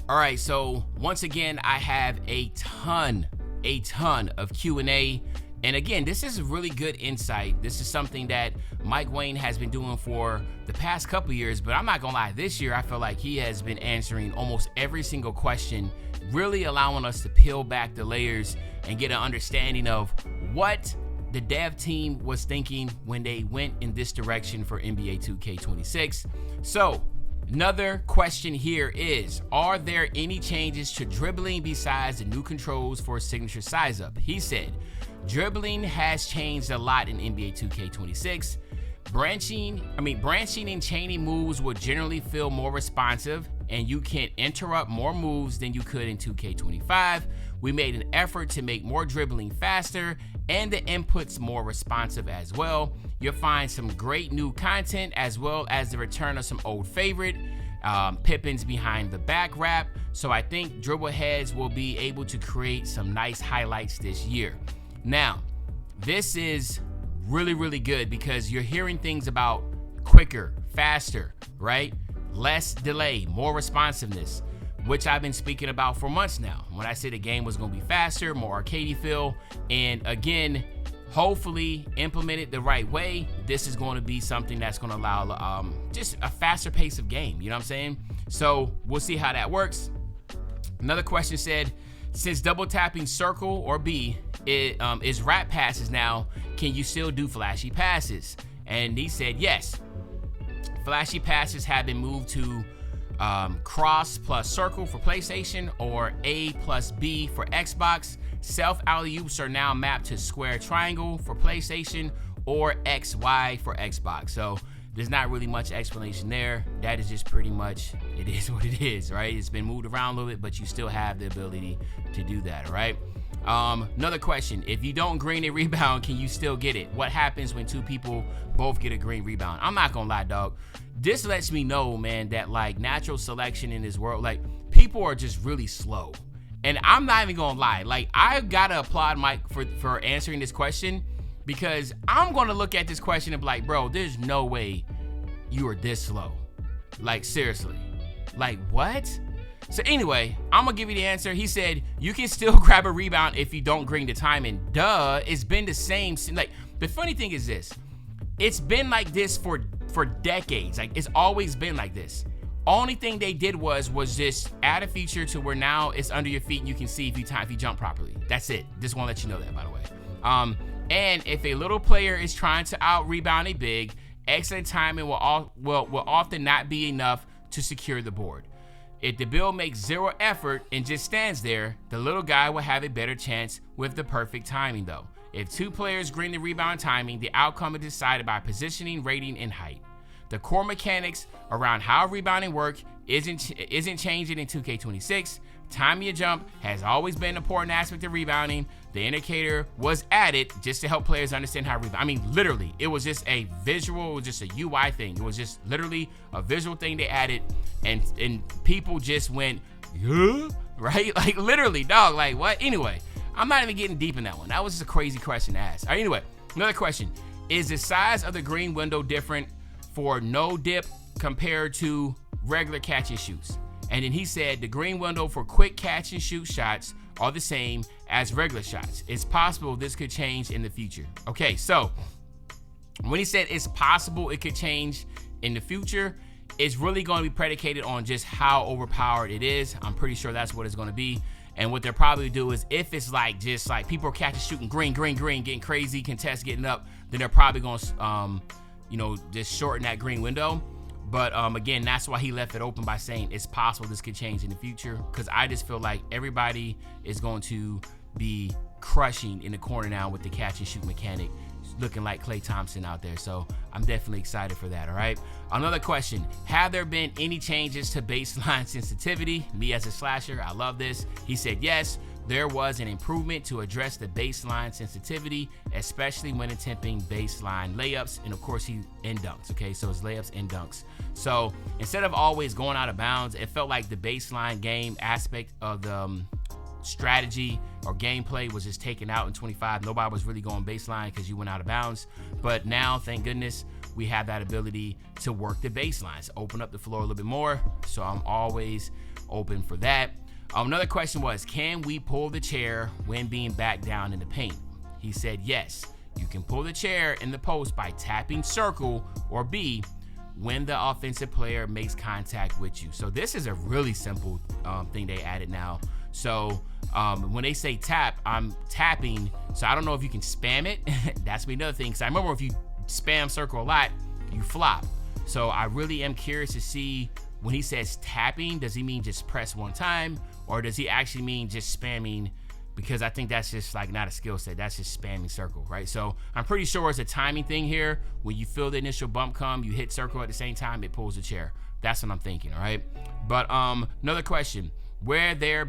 All right, so once again, I have a ton of Q&A. And again, this is really good insight. This is something that Mike Wayne has been doing for the past couple years, but I'm not gonna lie, this year I feel like he has been answering almost every single question, really allowing us to peel back the layers and get an understanding of what the dev team was thinking when they went in this direction for NBA 2K26. So, another question here is, are there any changes to dribbling besides the new controls for signature size up? He said, dribbling has changed a lot in NBA 2K26. Branching and chaining moves will generally feel more responsive, and you can interrupt more moves than you could in 2K25. We made an effort to make more dribbling faster and the inputs more responsive as well. You'll find some great new content as well as the return of some old favorite Pippin's behind the back wrap. So I think dribble heads will be able to create some nice highlights this year. Now, this is really good because you're hearing things about quicker, faster, right? Less delay, more responsiveness, which I've been speaking about for months now. When I said the game was going to be faster, more arcadey feel, and again, hopefully implemented the right way, this is going to be something that's going to allow just a faster pace of game. You know what I'm saying? So we'll see how that works. Another question said, since double tapping circle or B is wrap passes now, can you still do flashy passes? And he said yes. Flashy passes have been moved to cross plus circle for PlayStation or A plus B for Xbox. Self alley-oops are now mapped to square triangle for PlayStation or XY for Xbox. So there's not really much explanation there. That is just pretty much, it is what it is, right? It's been moved around a little bit, but you still have the ability to do that, all right? Another question, if you don't green a rebound, can you still get it? What happens when two people both get a green rebound? I'm not gonna lie, dog. This lets me know, man, that like natural selection in this world, like people are just really slow. And I'm not even gonna lie, like I gotta applaud Mike for answering this question, because I'm gonna look at this question and be like, bro, there's no way you are this slow. Like seriously, like what? So anyway, I'm gonna give you the answer. He said, you can still grab a rebound if you don't green the timing. Duh, it's been the same. Like the funny thing is this, it's been like this for decades. Like it's always been like this. Only thing they did was just add a feature to where now it's under your feet and you can see if you jump properly. That's it. Just want to let you know that, by the way. And if a little player is trying to out rebound a big, excellent timing will often not be enough to secure the board. If the build makes zero effort and just stands there, the little guy will have a better chance with the perfect timing though. If two players green the rebound timing, the outcome is decided by positioning, rating, and height. The core mechanics around how rebounding work isn't changing in 2K26. Timing your jump has always been an important aspect of rebounding. The indicator was added just to help players understand how to rebound. I mean, literally, it was just a visual, it was just a UI thing. It was just literally a visual thing they added, and people just went, yeah, right? Like literally, dog, like what? Anyway, I'm not even getting deep in that one. That was just a crazy question to ask. All right, anyway, another question. Is the size of the green window different for no dip compared to regular catch and shoots? And then he said the green window for quick catch and shoot shots are the same as regular shots. It's possible this could change in the future. Okay, so when he said it's possible it could change in the future, it's really going to be predicated on just how overpowered it is. I'm pretty sure that's what it's going to be. And what they'll probably do is if it's like just like people are catching, shooting green, getting crazy, contests getting up, then they're probably going to, just shorten that green window. But again, that's why he left it open by saying it's possible this could change in the future, because I just feel like everybody is going to be crushing in the corner now with the catch and shoot mechanic, looking like Klay Thompson out there. So I'm definitely excited for that, all right? Another question, have there been any changes to baseline sensitivity? Me as a slasher, I love this. He said yes. There was an improvement to address the baseline sensitivity, especially when attempting baseline layups, and of course and dunks, okay? So it's layups and dunks. So instead of always going out of bounds, it felt like the baseline game aspect of the strategy or gameplay was just taken out in 25. Nobody was really going baseline because you went out of bounds. But now, thank goodness, we have that ability to work the baselines, open up the floor a little bit more. So I'm always open for that. Another question was, can we pull the chair when being back down in the paint? He said, yes, you can pull the chair in the post by tapping circle or B when the offensive player makes contact with you. So this is a really simple thing they added now. So when they say tap, I'm tapping. So I don't know if you can spam it. That's another thing. Because I remember if you spam circle a lot, you flop. So I really am curious to see when he says tapping, does he mean just press one time? Or does he actually mean just spamming? Because I think that's just like not a skill set. That's just spamming circle, right? So I'm pretty sure it's a timing thing here. When you feel the initial bump come, you hit circle at the same time, it pulls the chair. That's what I'm thinking, all right? But another question. Will there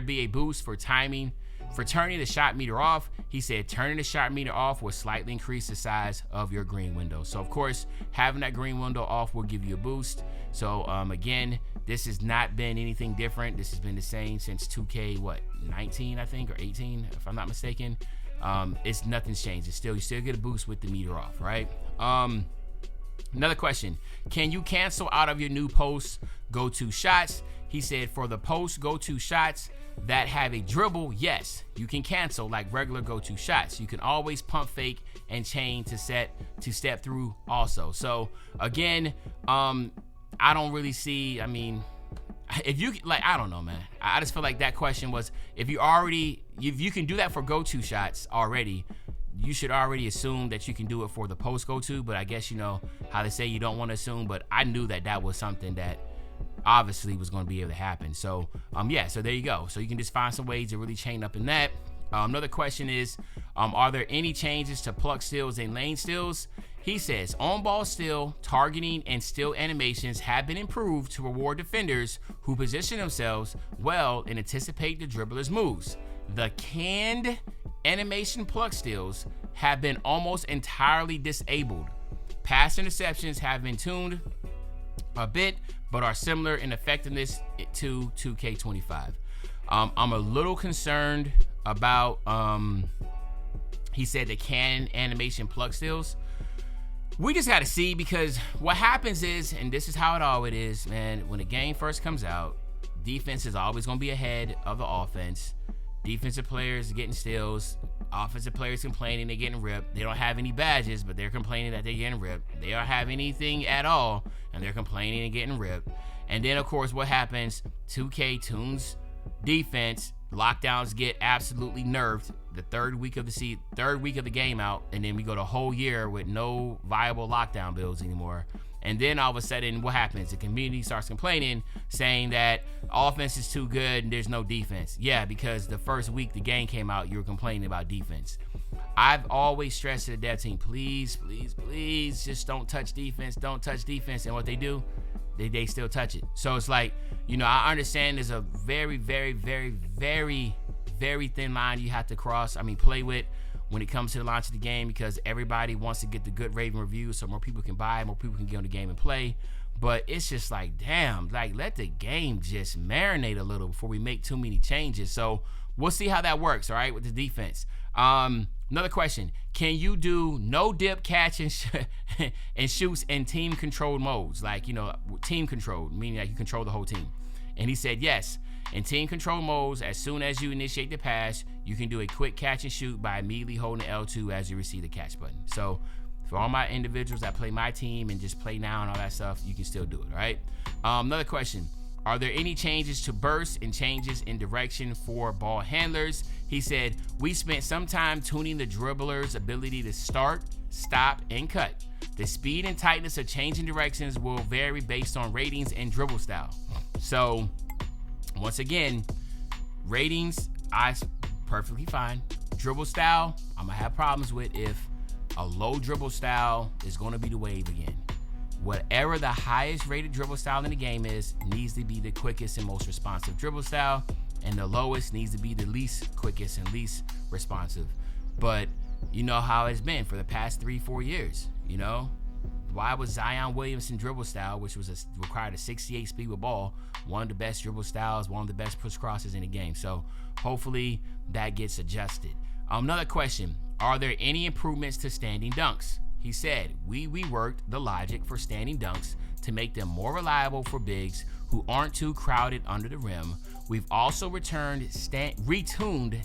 be a boost for timing for turning the shot meter off? He said turning the shot meter off will slightly increase the size of your green window. So of course, having that green window off will give you a boost. So again, this has not been anything different. This has been the same since 2K 19, I think, or 18, if I'm not mistaken. It's nothing's changed. It's still, you still get a boost with the meter off, right? Another question, can you cancel out of your new post go-to shots? He said for the post go-to shots that have a dribble, yes, you can cancel like regular go-to shots. You can always pump fake and chain to step through also. So again, I don't really see, I mean, if you like, I don't know, man. I just feel like that question was, if you can do that for go-to shots already, you should already assume that you can do it for the post go-to. But I guess, you know how they say you don't want to assume, but I knew that was something that obviously was going to be able to happen. So yeah, so there you go. So you can just find some ways to really chain up in that. Another question is, are there any changes to pluck steals and lane steals? He says on-ball steal, targeting, and steal animations have been improved to reward defenders who position themselves well and anticipate the dribbler's moves. The canned animation pluck steals have been almost entirely disabled. Pass interceptions have been tuned a bit, but are similar in effectiveness to 2K25. I'm a little concerned about, he said the canned animation pluck steals. We just got to see, because what happens is, and this is how it always is, man, when the game first comes out, defense is always going to be ahead of the offense. Defensive players getting steals, offensive players complaining they're getting ripped. They don't have any badges, but they're complaining that they're getting ripped. They don't have anything at all, and they're complaining and getting ripped. And then, of course, what happens? 2K tunes defense. Lockdowns get absolutely nerfed the third week of the game out, and then we go the whole year with no viable lockdown builds anymore. And then all of a sudden, what happens? The community starts complaining, saying that offense is too good and there's no defense. Yeah, because the first week the game came out, you were complaining about defense. I've always stressed to the dev team, please, please, please, just don't touch defense. Don't touch defense. And what they do, they still touch it. So it's like, you know, I understand there's a very, very, very, very, very thin line you have to play with when it comes to the launch of the game, because everybody wants to get the good raving reviews so more people can buy, more people can get on the game and play. But it's just like, damn, like, let the game just marinate a little before we make too many changes. So we'll see how that works, all right, with the defense. Another question, can you do no dip, catch, and shoots in team controlled modes? Like, you know, team controlled, meaning like you control the whole team. And he said, yes. In team control modes, as soon as you initiate the pass, you can do a quick catch and shoot by immediately holding L2 as you receive the catch button. So for all my individuals that play my team and just play now and all that stuff, you can still do it, all right? Another question, are there any changes to burst and changes in direction for ball handlers? He said, we spent some time tuning the dribbler's ability to start, stop, and cut. The speed and tightness of changing directions will vary based on ratings and dribble style. So once again, ratings, perfectly fine. Dribble style, I'm gonna have problems with if a low dribble style is gonna be the wave again. Whatever the highest rated dribble style in the game is, needs to be the quickest and most responsive dribble style, and the lowest needs to be the least quickest and least responsive. But you know how it's been for the past 3-4 years, you know? Why was Zion Williamson dribble style, which was required a 68 speed with ball, one of the best dribble styles, one of the best push crosses in the game? So hopefully that gets adjusted. Another question, are there any improvements to standing dunks? He said, we reworked the logic for standing dunks to make them more reliable for bigs who aren't too crowded under the rim. We've also retuned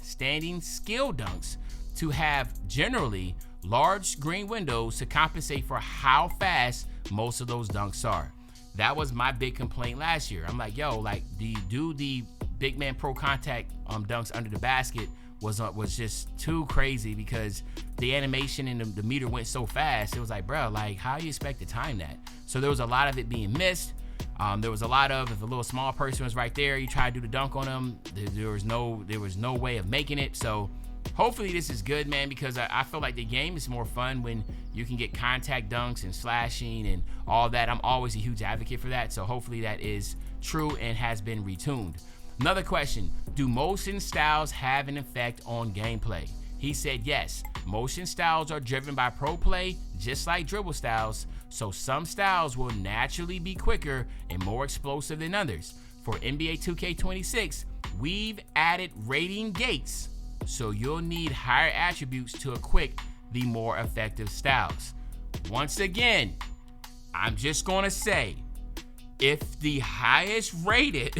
standing skill dunks to have generally large green windows to compensate for how fast most of those dunks are. That was my big complaint last year. I'm like, yo, like the big man pro contact dunks under the basket was just too crazy because the animation and the meter went so fast. It was like, bro, like how you expect to time that? So there was a lot of it being missed. There was a lot of, if a little small person was right there, you try to do the dunk on them, there was no way of making it. So hopefully this is good, man, because I feel like the game is more fun when you can get contact dunks and slashing and all that. I'm always a huge advocate for that. So hopefully that is true and has been retuned. Another question, do motion styles have an effect on gameplay? He said yes. Motion styles are driven by pro play, just like dribble styles, so some styles will naturally be quicker and more explosive than others. For NBA 2K26, we've added rating gates, so you'll need higher attributes to equip the more effective styles. Once again, I'm just gonna say, if the highest rated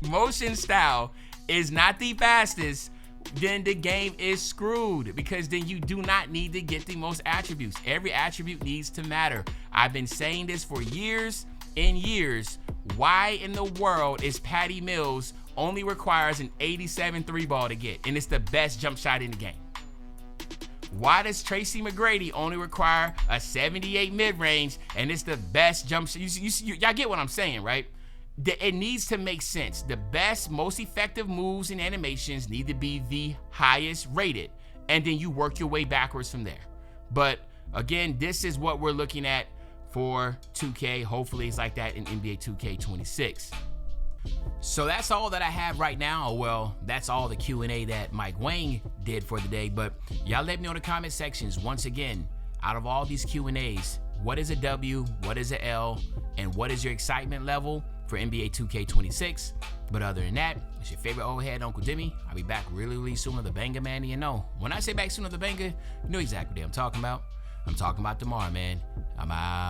motion style is not the fastest, then the game is screwed, because then you do not need to get the most attributes. Every attribute needs to matter. I've been saying this for years and years. Why in the world is Patty Mills only requires an 87 three ball to get, and it's the best jump shot in the game? Why does Tracy McGrady only require a 78 mid-range, and it's the best jump shot? Y'all get what I'm saying, right? It needs to make sense. The best, most effective moves and animations need to be the highest rated, and then you work your way backwards from there. But again, this is what we're looking at for 2K. Hopefully it's like that in NBA 2K26. So that's all that I have right now. Well, that's all the Q&A that Mike Wang did for the day. But y'all let me know in the comment sections, once again, out of all these Q&As, what is a W, what is a L, and what is your excitement level for NBA 2K26? But other than that, it's your favorite old head, Uncle Jimmy. I'll be back really soon with the banger, man. You know, when I say back soon with the banger, you know exactly what I'm talking about. I'm talking about tomorrow, man. I'm out.